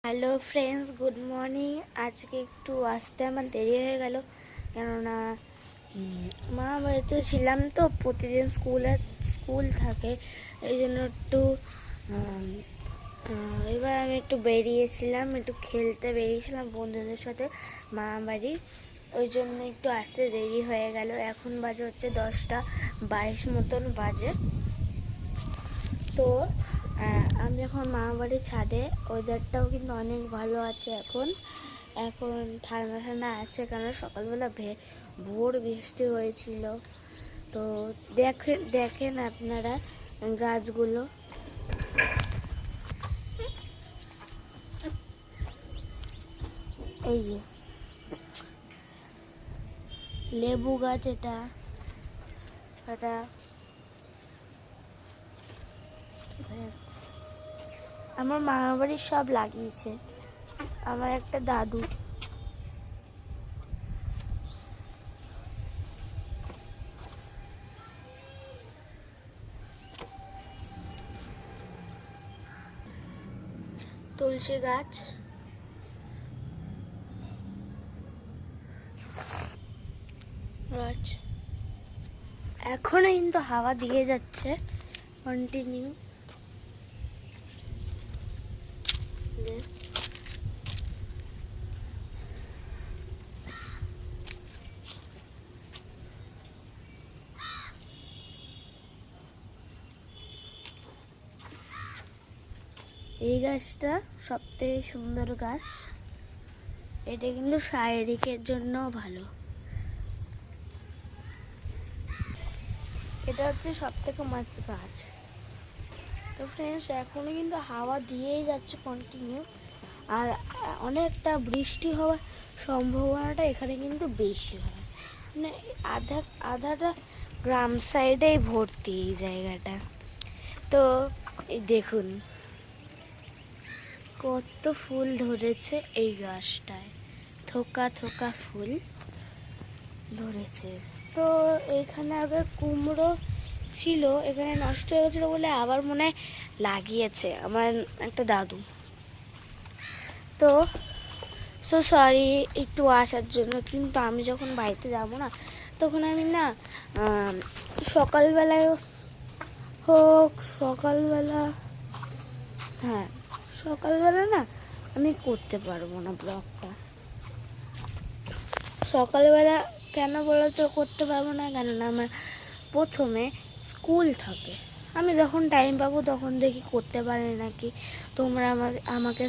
Hello friends, good morning. আজকে একটু আসতে আমার দেরি হয়ে গেল, কেননা মা বাড়িতে ছিলাম তো, প্রতিদিন স্কুল থাকে, এই জন্য একটু এবার আমি একটু বেরিয়েছিলাম, একটু খেলতে বেরিয়েছিলাম বন্ধুদের সাথে মা বাড়ি, ওই জন্য একটু আসতে দেরি হয়ে গেল। এখন বাজে হচ্ছে 10:22 মতন বাজে। তো আমি এখন মামা বাড়ির ছাদে, ওয়েদারটাও কিন্তু অনেক ভালো আছে। এখন ঠান্ডা ঠান্ডা আছে, কারণ সকালবেলা ভোর বৃষ্টি হয়েছিল। তো দেখেন আপনারা গাছগুলো, এই যে লেবু গাছ, এটা আমার মামা বাড়ির সব লাগিয়েছে আমার একটা দাদু। তুলসী গাছ, এখনো কিন্তু হাওয়া দিয়ে যাচ্ছে কন্টিনিউ। এই গাছটা সব থেকে সুন্দর গাছ, এটা কিন্তু শারীরিকের জন্য ভালো। এটা হচ্ছে সব থেকে মস্ত গাছ। তো ফ্রেন্ডস, এখনো কিন্তু হাওয়া দিয়েই যাচ্ছে কন্টিনিউ, আর অনেকটা বৃষ্টি হওয়ার সম্ভাবনাটা এখানে কিন্তু বেশি হয়, মানে আধাটা গ্রাম সাইডেই ভর্তি এই জায়গাটা। তো এই দেখুন কত ফুল ধরেছে এই গাছটায়, থোকা থোকা ফুল ধরেছে। তো এখানে আগে কুমড়ো ছিল, এখানে নষ্ট হয়ে গেছিলো বলে আবার মনে হয় লাগিয়েছে আমার একটা দাদু। তো সরি একটু আসার জন্য, কিন্তু আমি যখন বাড়িতে যাব না, তখন আমি না সকালবেলা না আমি করতে পারবো না ব্লগটা। সকালবেলা কেন বলো তো করতে পারবো না, কেননা আমার প্রথমে স্কুল থাকে, আমি যখন টাইম পাবো তখন দেখি করতে পারি নাকি। তোমরা আমাকে